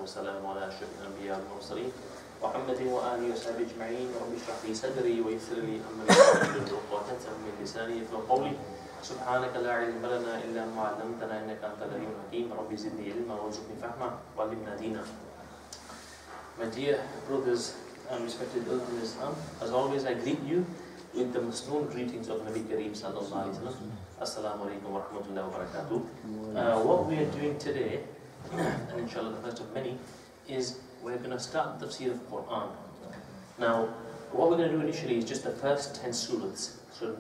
والسلام على أشرف الأنبياء والمرسلين محمد وآله وصحبه أجمعين رب اشرح لي صدري ويسر لي أمري واحلل عقدة من لساني يفقهوا قولي سبحانك لا علم لنا إلا ما علمتنا إنك أنت العليم الحكيم رب زدني علما وارزقني فهما وعلمنا دينا. My dear brothers and respected elders in Islam, as always I greet you with the Muslim greetings of Nabi Kareem sallallahu alaihi wasallam. Assalamu alaikum wa rahmatullahi wa barakatuh. What we are doing today, and inshallah the first of many, is we're going to start the Tafseer of Quran. Now, what we're going to do initially is just the first 10 surahs, so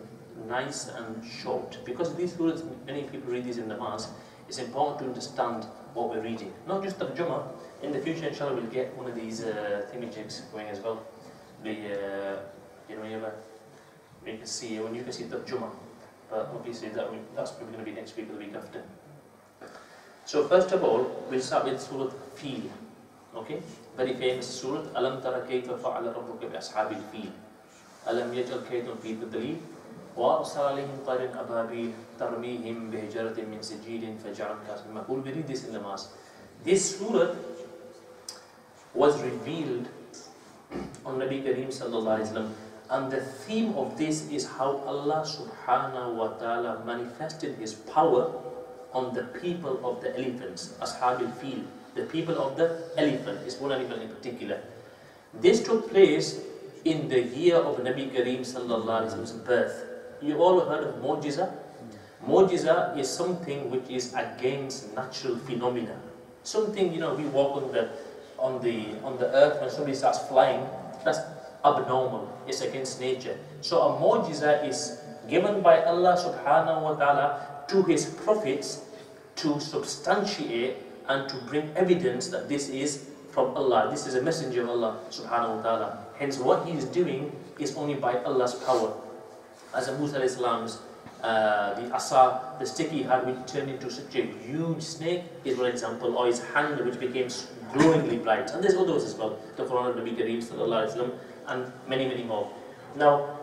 nice and short. Because these surahs, many people read these in namaz, it's important to understand what we're reading. Not just the Jummah. In the future, inshallah, we'll get one of these thingamajigs going as well. The, you can see when you can see the Jummah. But obviously that's probably going to be next week or the week after. So first of all, we'll start with Surah Feel. Okay? Very famous Surah. Alam tara kayfa fa'ala rabbuka bi ashabil fil. Alam yaj'al kaydahum fi tadlil. Wa arsala alayhim tayran ababil tarmihim bi hijaratin min sijilin faj'alahum ka'asfin ma'kul. We read this in the Mass. This Surah was revealed on Nabi Kareem sallallahu alaihi wasallam. And the theme of this is how Allah subhanahu wa ta'ala manifested His power on the people of the elephants, Ashabil Fil, the people of the elephant, it's one elephant in particular. This took place in the year of Nabi Kareem sallallahu alaihi wasallam's birth. You all heard of Mu'jiza? Mu'jiza is something which is against natural phenomena. Something, we walk on the earth, when somebody starts flying, that's abnormal, it's against nature. So a mu'jiza is given by Allah subhanahu wa ta'ala to His prophets to substantiate and to bring evidence that this is from Allah, this is a messenger of Allah subhanahu wa ta'ala. Hence what he is doing is only by Allah's power. As Musa alayhi salam's the asa, the stick he had, which turned into such a huge snake, is one example, or his hand which became glowingly bright. And there's others as well, the Quran of Nabi Kareem sallallahu alaihi wasallam, and many, many more. Now,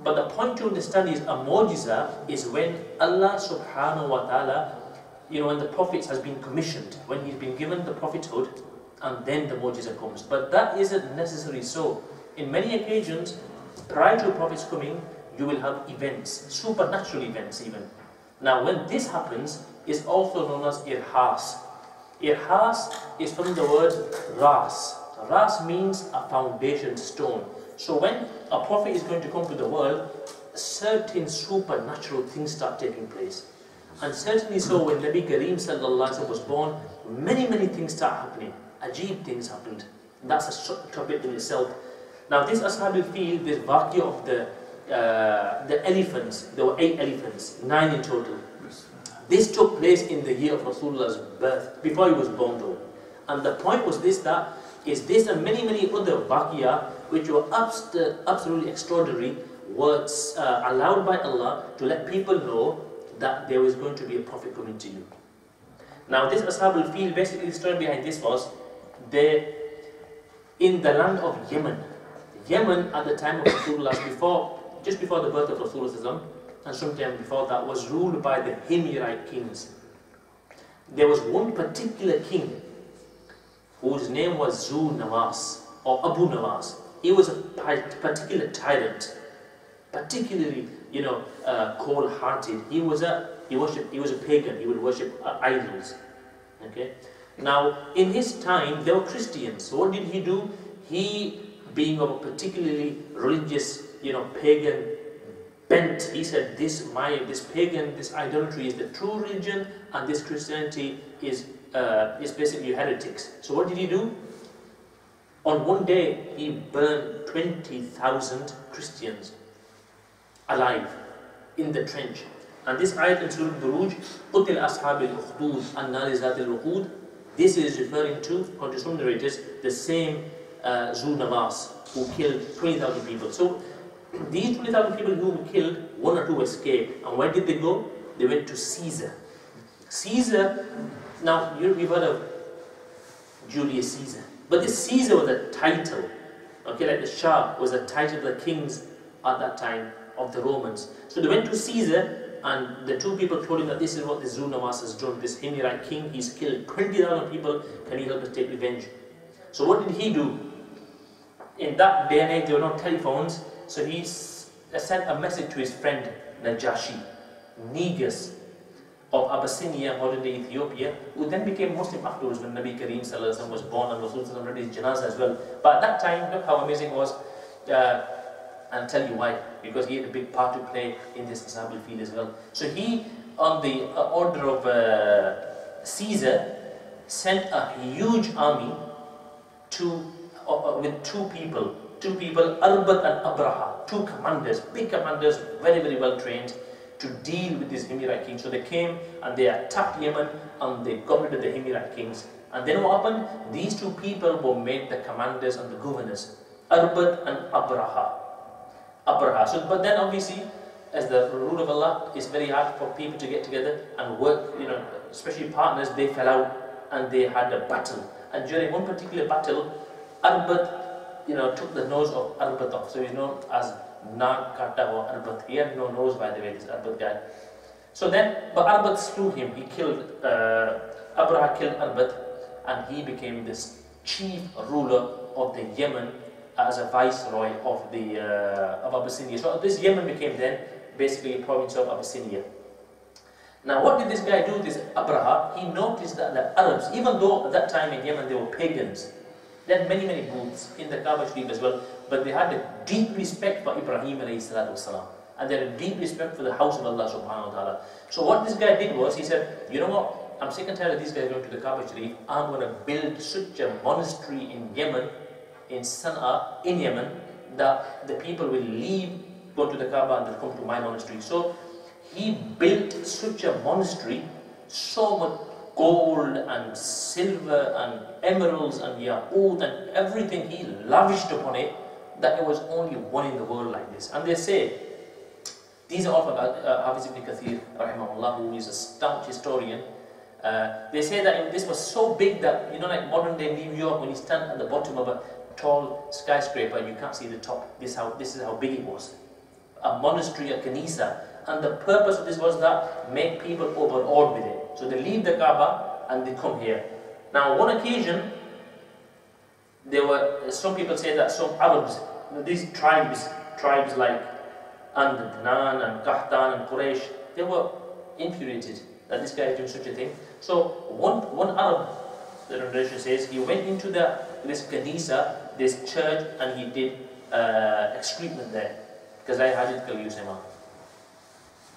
but the point to understand is a mu'jiza is when Allah subhanahu wa ta'ala, when the Prophet has been commissioned, when he's been given the prophethood, and then the mu'jiza comes. But that isn't necessarily so. In many occasions, prior to Prophet's coming, you will have events, supernatural events even. Now when this happens, it's also known as irhas. Irhas is from the word ras. Ras means a foundation stone. So when a prophet is going to come to the world, certain supernatural things start taking place. And certainly so when Nabi Kareem sallallahu alaihi wasallam was born, many, many things start happening. Ajib things happened. That's a topic in itself. Now this Ashabil Fil, this Waqi of the elephants, there were 8 elephants, 9 in total. This took place in the year of Rasulullah's birth, before he was born though. And the point was this, that is this and many, many other Waqiyah, which were absolutely extraordinary, was allowed by Allah to let people know that there was going to be a prophet coming to you. Now this Ashabul Fil, basically the story behind this was, they in the land of Yemen. Yemen at the time of Rasulullah, just before the birth of Rasulullah, and sometime before that, was ruled by the Himyarite kings. There was one particular king whose name was Zu Nawas, or Abu Nawas. He was a particular tyrant, particularly, cold-hearted. He was a pagan. He would worship idols. Okay. Now, in his time, there were Christians. So what did he do? He, being of a particularly religious, pagan bent, he said, this pagan, this idolatry is the true religion, and this Christianity is basically heretics. So what did he do? On one day, he burned 20,000 Christians alive in the trench. And this ayat in Surah Buruj, Qutil Ashabil Ukhdud an-Nari Zatil Wuqud, this is referring to, according to some narrators, the same Zu Nawas who killed 20,000 people. So these 20,000 people who were killed, 1 or 2 escaped. And where did they go? They went to Caesar. Caesar, now we've heard of Julius Caesar. But this Caesar was a title. Okay, like the Shah was a title of the kings at that time of the Romans. So they went to Caesar and the two people told him that this is what this Zu Nawas has done, this Himirite king, he's killed 20,000 people, can you help us take revenge? So what did he do? In that day and age, there were no telephones, so he sent a message to his friend Najashi, Negus of Abyssinia, modern day Ethiopia, who then became Muslim afterwards when Nabi Kareem Sallallahu was born and Rasul Sallallahu read his janazah as well. But at that time, look how amazing it was, and I'll tell you why, because he had a big part to play in this Ashabul field as well. So he, on the order of Caesar, sent a huge army to with two people, Arbat and Abraha, two commanders, big commanders, very, very well trained, to deal with this Himirite king. So they came and they attacked Yemen and they got rid of the Himirite kings. And then what happened? These two people were made the commanders and the governors, Arbat and Abraha. So, but then obviously, as the rule of Allah, it's very hard for people to get together and work, especially partners, they fell out and they had a battle. And during one particular battle, Arbat, took the nose of Arbat off. So he's known as Nag Kata or Arbat. He had no nose, by the way, this Arbat guy. So then, but Arbat slew him. He killed, Abraha killed Arbat, and he became this chief ruler of the Yemen as a viceroy of Abyssinia. So this Yemen became then basically a province of Abyssinia. Now what did this guy do, this Abraha? He noticed that the Arabs, even though at that time in Yemen they were pagans, they had many, many booths in the Kaaba Sharif as well, but they had a deep respect for Ibrahim alayhi salatu wasalam, and they had a deep respect for the house of Allah subhanahu wa ta'ala. So what this guy did was, he said, you know what, I'm sick and tired of these guys going to the Kaaba Sharif, I'm going to build such a monastery in Yemen, in Sana'a, in Yemen, that the people will leave, go to the Kaaba and they'll come to my monastery. So he built such a monastery, so much gold and silver and emeralds and yaqut and everything he lavished upon it, that there was only one in the world like this. And they say, these are all from Hafiz ibn Kathir, rahimahullah, who is a staunch historian. They say that this was so big that, like modern day New York, when you stand at the bottom of a tall skyscraper and you can't see the top, this is how big it was. A monastery, a kanisa. And the purpose of this was that make people overawed with it. So they leave the Kaaba and they come here. Now, on one occasion, there were, some people say that some Arabs, these tribes like Adnan and Qahtan and Quraysh, they were infuriated that this guy is doing such a thing. So one Arab, the narration says, he went into this kanisa, this church, and he did excrement there. Because I had it called Yusema.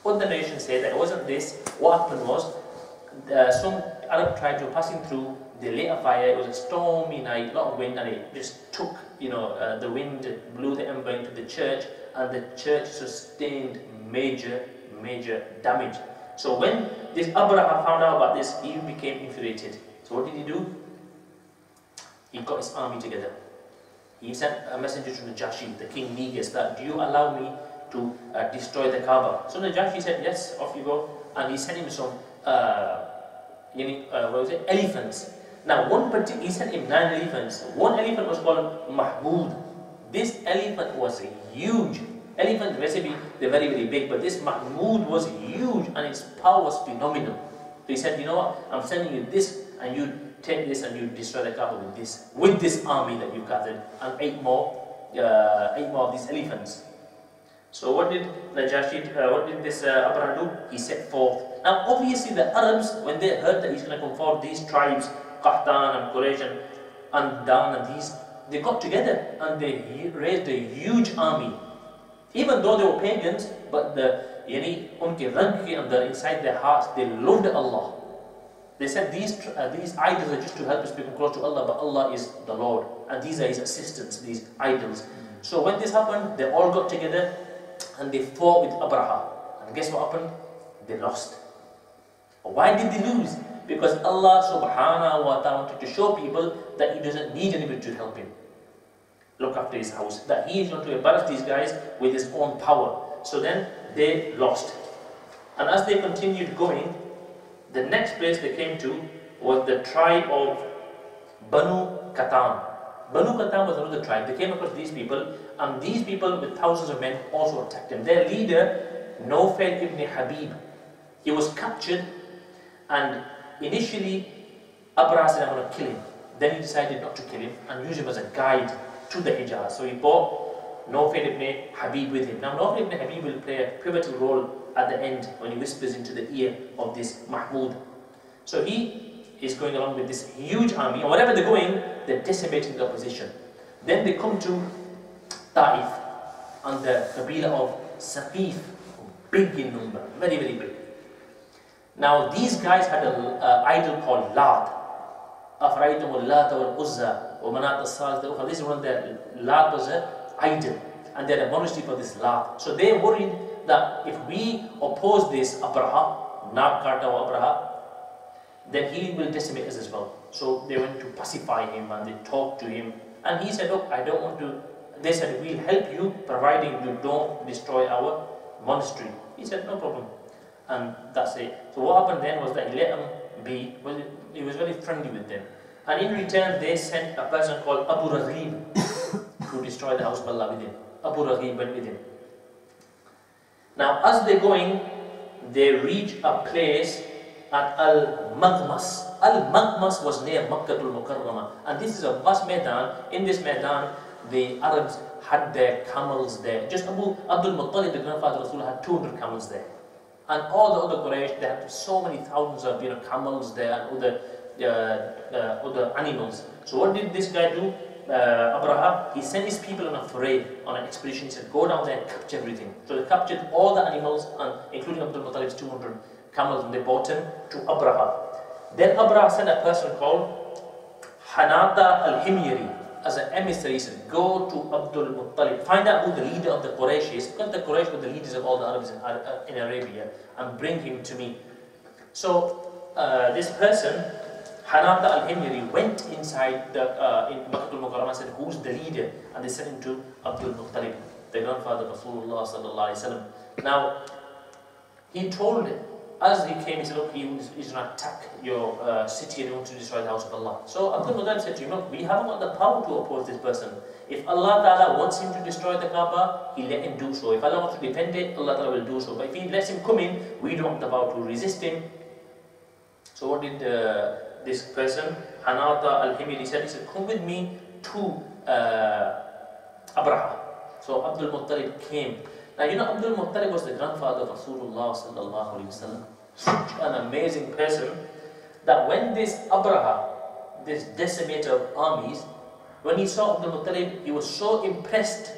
What the narration said that it wasn't this. What happened was, some Arab tribes were passing through, they lit a fire, it was a stormy night, a lot of wind, and it just took, the wind blew the ember into the church, and the church sustained major damage. So when this Abraha found out about this, he became infuriated. So what did he do? He got his army together. He sent a messenger to Najashi, the king Negus, that, do you allow me to destroy the Kaaba? So Najashi said, yes, off you go. And he sent him some elephants. Now he sent him 9 elephants. One elephant was called Mahmud. This elephant was huge. Elephants basically, they're very, very big, but this Mahmud was huge and its power was phenomenal. So he said, you know what, I'm sending you this, and you take this and you destroy the Kaaba with this army that you gathered, and 8 more of these elephants. So what did Najashi, what did this Abraha do? He set forth. Now obviously the Arabs, when they heard that he's going to come forward, these tribes, Qahtan and Quraysh and Dan and these, they got together and they raised a huge army. Even though they were pagans, but unke rang ke andar, inside their hearts, they loved Allah. They said these idols are just to help us become close to Allah, but Allah is the Lord, and these are His assistants, these idols. So when this happened, they all got together and they fought with Abraha. And guess what happened? They lost. Why did they lose? Because Allah subhanahu wa ta'ala wanted to show people that He doesn't need anybody to help Him look after His house, that He is going to embarrass these guys with His own power. So then they lost. And as they continued going, the next place they came to was the tribe of Banu Qatan. Banu Qatan was another tribe. They came across these people, and these people with thousands of men also attacked them. Their leader Nawfal ibn Habib. He was captured, and initially Abraha said, I'm going to kill him. Then he decided not to kill him and use him as a guide to the Hijaz. So he brought Nawfal ibn Habib with him. Now Nawfal ibn Habib will play a pivotal role at the end when he whispers into the ear of this Mahmud. So he is going along with this huge army, and wherever they're going, they're decimating the opposition. Then they come to Taif, and the Qabila of Saqif, big in number, very, very big. Now these guys had an idol called Lat. أَفْرَيْتُمُ اللَّاتَ وَالْعُزَّى وَمَنَاةَ الثَّالِثَةَ الْأُخْرَى. This is one of their, Lat was an idol, and they had a monastery for this Lat. So they worried that if we oppose this Abraha, Nagkata or Abraha, then he will decimate us as well. So they went to pacify him and they talked to him, and he said, look, I don't want to. They said, we'll help you providing you don't destroy our monastery. He said, no problem. And that's it. So what happened then was that he let them be. Well, he was very friendly with them. And in return, they sent a person called Abu Raghib to destroy the house of Allah with him. Abu Raghib went with him. Now, as they're going, they reach a place at Al-Maghmas. Al-Maghmas was near Makkatul Mukarramah. And this is a vast Maidan. In this Maidan, the Arabs had their camels there. Just Abdul Muttalib, the grandfather of Rasul, had 200 camels there. And all the other Quraysh, they had so many thousands of camels there and other animals. So what did this guy do? Abraha, he sent his people on a foray, on an expedition. He said, go down there and capture everything. So they captured all the animals, and including Abdul Muttalib's 200 camels, and they brought him to Abraha. Then Abraha sent a person called Hanata al-Himyari as an emissary. He said, go to Abdul Muttalib, find out who the leader of the Quraysh is, because the Quraysh were the leaders of all the Arabs in Arabia, and bring him to me. So this person, Hanata al-Himyari, went inside in Makkatul Mukarramah and said, who's the leader? And they sent him to Abdul Muttalib, the grandfather of Rasulullah sallallahu alaihi wasallam. Now, he told him, as he came, he said, look, he's going to attack your city and he wants to destroy the house of Allah. So Abdul Muttalib said to him, look, we haven't got the power to oppose this person. If Allah Ta'ala wants him to destroy the Kaaba, he let him do so. If Allah wants to defend it, Allah Ta'ala will do so. But if he lets him come in, we don't have the power to resist him. So what did this person, Hanata al-Himyari, said? He said, come with me to Abraha. So Abdul Muttalib came. Now you know Abdul Muttalib was the grandfather of Rasulullah sallallahu alaihi wasallam. Such an amazing person that when this Abraha, this decimator of armies, when he saw Abdul Muttalib, he was so impressed.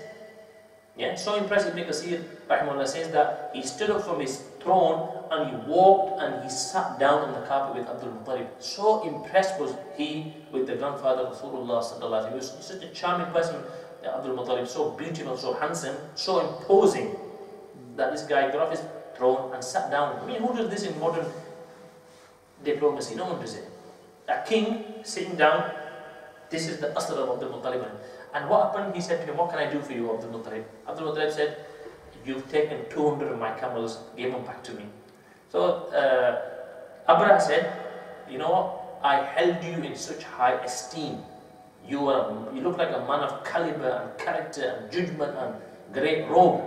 Yeah, so impressed. Ibn Kathir rahimahullah says that he stood up from his throne and he walked and he sat down on the carpet with Abdul Muttalib. So impressed was he with the grandfather of Rasulullah sallallahu alaihi wasallam. He was such a charming person. Abdul Muttalib, so beautiful, so handsome, so imposing, that this guy got off his throne and sat down. I mean, who does this in modern diplomacy? No one does it. A king sitting down, this is the asr of Abdul Muttalib. And what happened? He said to him, what can I do for you, Abdul Muttalib? Abdul Muttalib said, you've taken 200 of my camels, give them back to me. So Abraha said, you know what, I held you in such high esteem. You look like a man of caliber and character and judgment and great robe.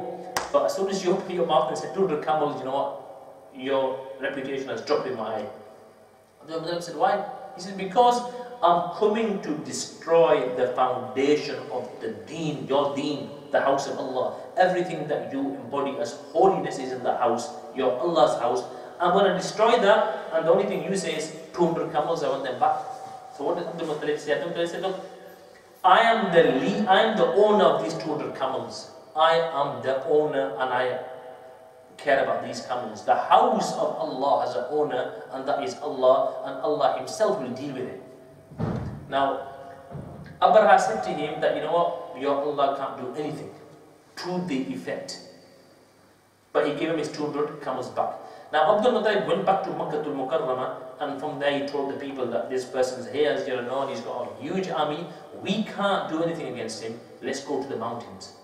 But as soon as you open your mouth and say 200 camels, you know what? Your reputation has dropped in my eye. Abdul Muttalib said, why? He said, because I'm coming to destroy the foundation of the deen, your deen, the house of Allah. Everything that you embody as holiness is in the house, your Allah's house. I'm going to destroy that, and the only thing you say is 200 camels, I want them back. So what did Abdul Muttalib say? Abdul Muttalib said, look, I am the owner of these 200 camels. I am the owner and I care about these camels. The house of Allah has an owner, and that is Allah, and Allah Himself will deal with it. Now, Abraha said to him that, you know what, your Allah can't do anything to the effect. But he gave him his 200 camels back. Now Abdul Muttalib went back to Makkatul Mukarramah, and from there he told the people that this person's here, as you're known, he's got a huge army, we can't do anything against him, let's go to the mountains.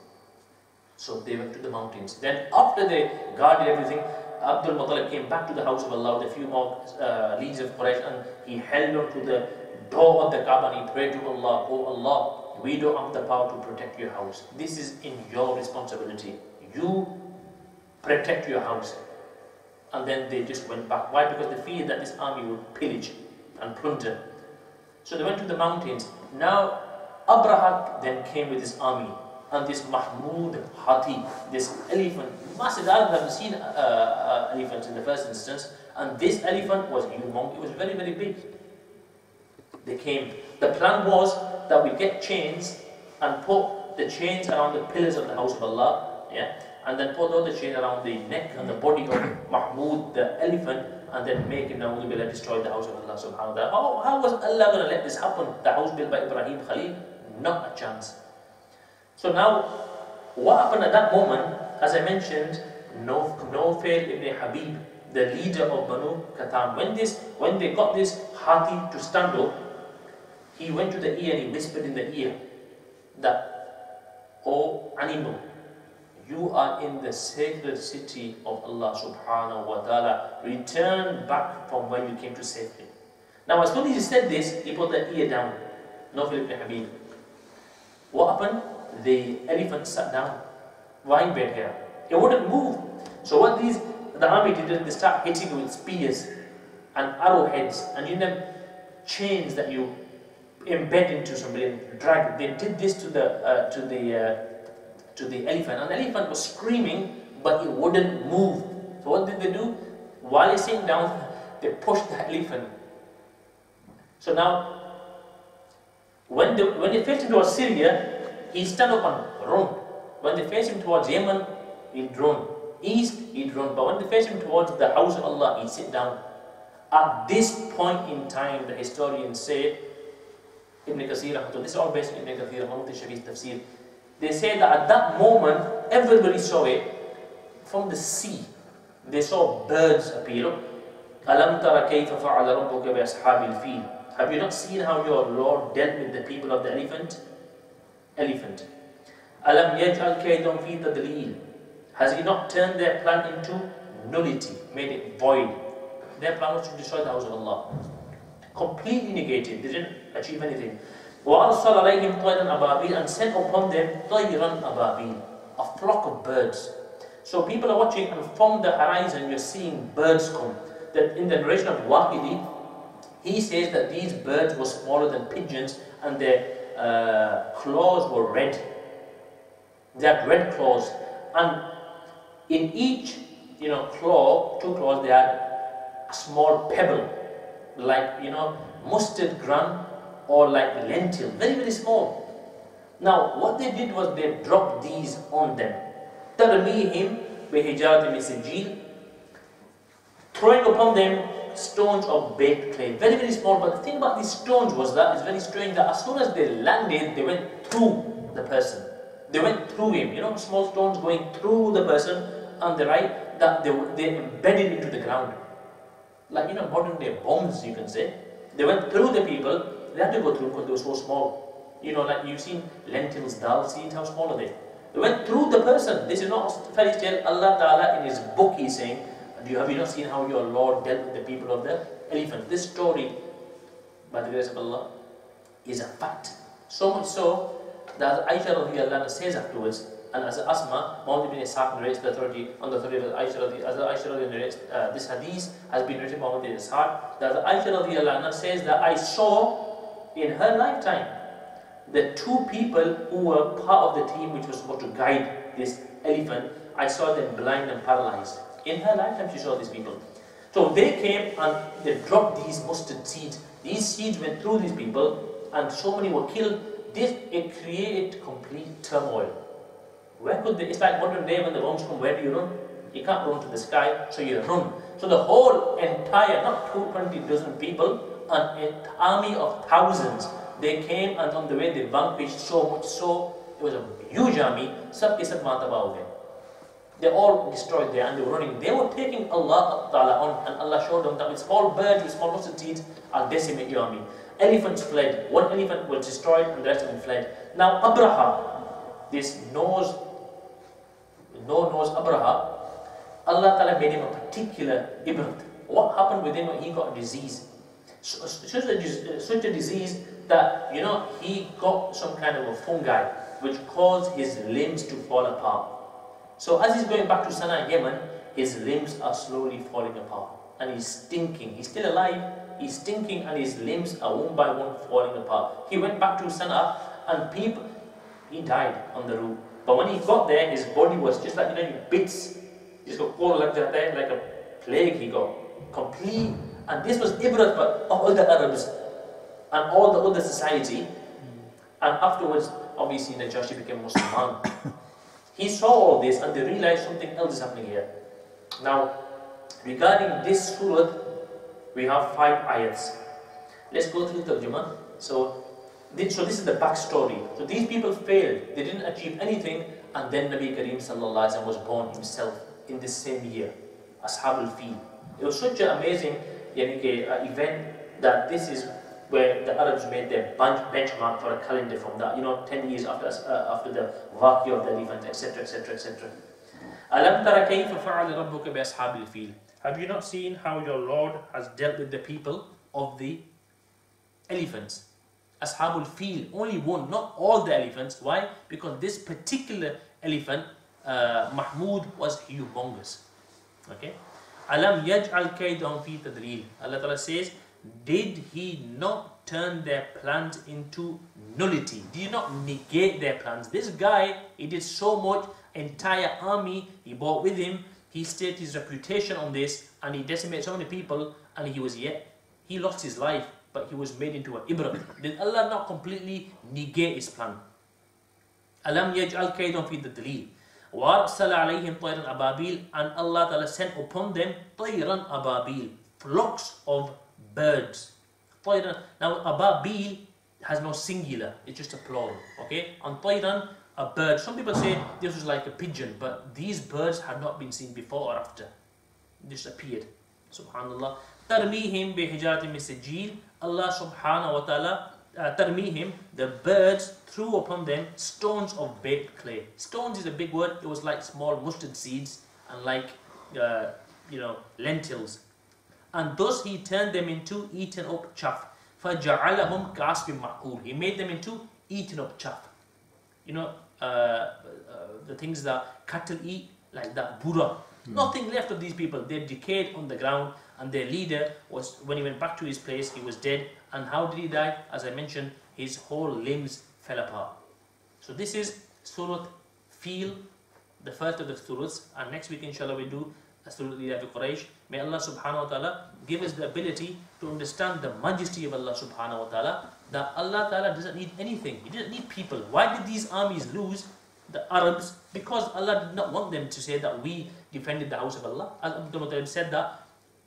So they went to the mountains. Then after they guarded everything, Abdul Muttalib came back to the house of Allah with a few more leads of Quraysh, and he held on to the door of the Kaaba and he prayed to Allah, oh Allah, we don't have the power to protect your house. This is in your responsibility. You protect your house. And then they just went back. Why? Because they feared that this army would pillage and plunder. So they went to the mountains. Now Abraha then came with his army, and this Mahmud Hathi, this elephant, massive. I haven't seen elephants in the first instance, and this elephant was humongous. It was very, very big. They came. The plan was that we get chains and put the chains around the pillars of the house of Allah, yeah, and then put all the chain around the neck and the body of Mahmud, the elephant, and then make him destroy the house of Allah subhanahu wa ta'ala. How was Allah going to let this happen? The house built by Ibrahim Khalil? Not a chance. So now, what happened at that moment, as I mentioned, Nawfal ibn Habib, the leader of Banu Qatam, when they got this Hathi to stand up, he went to the ear and he whispered in the ear that, "O animal, you are in the sacred city of Allah subhanahu wa ta'ala. Return back from where you came to safely." Now as soon as he said this, he put the ear down. Nawfal ibn Habib. What happened? The elephant sat down. Lying bed here. It wouldn't move. So what the army did, they start hitting it with spears and arrowheads and chains that you embed into somebody and drag. They did this to the elephant, and the elephant was screaming, but it wouldn't move. So what did they do? While he's sitting down, they pushed the elephant. So now, when they faced him towards Syria, he stand up and run. When they faced him towards Yemen, he'd run. East, he'd run. But when they faced him towards the house of Allah, he'd sit down. At this point in time, the historians say, Ibn Kathir, this is all based on Ibn Kathir, Tafseer. They say that at that moment, everybody saw it from the sea. They saw birds appear. أَلَمْ تَرَ كَيْفَ فَعَلَ رَبُّكَ بِأَصْحَابِ الْفِيلِ. Have you not seen how your Lord dealt with the people of the elephant? Elephant. أَلَمْ يَجْعَلْ كَيْدًا فِي تَدْلِيلٍ. Has he not turned their plan into nullity, made it void? Their plan was to destroy the house of Allah. Completely negated, they didn't achieve anything. وَأَرْسَلَ عَلَيْهِمْ طَيْرًا أَبَابِيلَ, and sent upon them طَيْرًا أَبَابِيلَ, a flock of birds. So people are watching, and from the horizon you're seeing birds come. That in the narration of Waqidi, he says that these birds were smaller than pigeons, and their claws were red. They had red claws, and in each claw, two claws, they had a small pebble, like mustard gram or like lentil, very, very small. Now what they did was they dropped these on them. تَرْمِيهِمْ بِحِجَارَةٍ مِنْ سِجِّيلٍ, throwing upon them stones of baked clay, very, very small. But the thing about these stones was that it's very strange that as soon as they landed, they went through the person. They went through him, small stones going through the person on the right, that they embedded into the ground. Like, modern day bombs, you can say. They went through the people, they had to go through because they were so small. Like you've seen lentils, dal, see how small are they? They went through the person. This is not a fairy tale. Allah Ta'ala in his book, he's saying, have you not seen how your Lord dealt with the people of the elephant? This story, by the grace of Allah, is a fact. So much so, that Aisha radiallahu anha says afterwards, and as Asma, Muhammad ibn Ishaq narrates the authority on the authority of Aisha radiallahu narrates, this hadith has been written by Muhammad ibn Ishaq, that Aisha radiallahu anha says that I saw in her lifetime the two people who were part of the team which was supposed to guide this elephant, I saw them blind and paralyzed. In her lifetime she saw these people. So they came and they dropped these mustard seeds. These seeds went through these people and so many were killed. It created complete turmoil. Where could they? It's like modern day when the bombs come, where do you run? You can't run to the sky, so you run. So the whole entire, not 20 dozen people, an army of thousands, they came, and on the way they vanquished so much so, it was a huge army, sab ke sab mataba ho gaye. They all destroyed there and they were running. They were taking Allah Ta'ala on, and Allah showed them that with small birds, with small mustard seeds, I'll decimate your army. Elephants fled. One elephant was destroyed and the rest of them fled. Now Abraha, this no-nose Abraha, Allah Ta'ala made him a particular ibrat. What happened with him when he got a disease? Such a disease that, he got some kind of a fungi which caused his limbs to fall apart. So as he's going back to Sana'a, Yemen, his limbs are slowly falling apart. And he's stinking. He's still alive, he's stinking, and his limbs are one by one falling apart. He went back to Sana'a, and he died on the route. But when he got there, his body was just like, in bits. He just got all like that there, like a plague. He got complete. And this was ibrat for all the Arabs and all the other society. And afterwards, obviously, Najashi became Muslim. He saw all this and they realized something else is happening here. Now, regarding this surah, we have 5 ayats. Let's go through the Tarjuma. So this is the backstory. So these people failed. They didn't achieve anything. And then Nabi Kareem Sallallahu Alaihi Wasallam was born himself in this same year. Ashab al-Fil. It was such an amazing event that this is where the Arabs made their benchmark for a calendar from that. 10 years after the Waqi of the elephant, etc., etc., etc. Alam tara kayfa fa'ala rabbuka bi ashabil fil. Have you not seen how your Lord has dealt with the people of the elephants? Ashabul fil, only one, not all the elephants. Why? Because this particular elephant, Mahmud, was humongous. Okay? Alam yaj'al kaydahum fi tadlil. Allah Ta'ala says, did he not turn their plans into nullity? Did he not negate their plans? This guy, he did so much, entire army he brought with him, he staked his reputation on this, and he decimated so many people, and he lost his life, but he was made into an ibrat. Did Allah not completely negate his plan? Alam yaj'al kaydahum fi tadlil. وَأَرْسَلَ عَلَيْهِمْ طَيْرًا أَبَابِيلَ. And Allah Ta'ala sent upon them طَيْرًا أَبَابِيلَ, flocks of birds. Now, ababil has no singular, it's just a plural. Okay? On Tayran, a bird. Some people say this was like a pigeon, but these birds had not been seen before or after. They just appeared. Subhanallah. Tarmihim bihijarat min sijil. Allah subhanahu wa ta'ala, tarmihim, the birds threw upon them stones of baked clay. Stones is a big word. It was like small mustard seeds and like lentils. And thus he turned them into eaten up chaff. فَجَعَلَهُمْ كَعَصْفٍ مَأْكُولٍ. He made them into eaten up chaff. The things that cattle eat, like that, burra. Nothing left of these people. They decayed on the ground, and their leader was, when he went back to his place, he was dead. And how did he die? As I mentioned, his whole limbs fell apart. So this is Surah Fil, the first of the surahs, and next week inshallah we do Surah Quraysh. May Allah subhanahu wa ta'ala give us the ability to understand the majesty of Allah subhanahu wa ta'ala, that Allah ta'ala doesn't need anything. He doesn't need people. Why did these armies lose? The Arabs, because Allah did not want them to say that we defended the house of Allah. As Abdul Muttalib said that,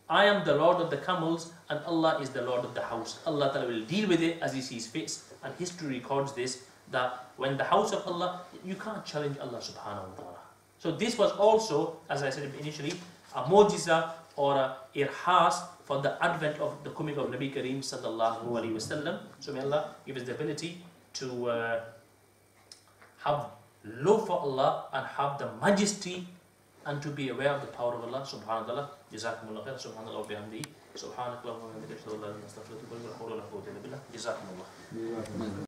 I am the Lord of the camels and Allah is the Lord of the house. Allah ta'ala will deal with it as He sees fit. And history records this, that when the house of Allah, you can't challenge Allah subhanahu wa ta'ala. So this was also, as I said initially, a mu'jiza or a irhas for the advent of the coming of Nabi Kareem sallallahu alayhi wa sallam. So may Allah give us the ability to have love for Allah and have the majesty and to be aware of the power of Allah subhanahu wa ta'ala. Jazakumullah khair. Subhanallah wa bihamdihi. Subhanakallah wa bihamdika. Ashhadu an la ilaha illa anta astaghfiruka wa atubu ilaik. Jazakumullah.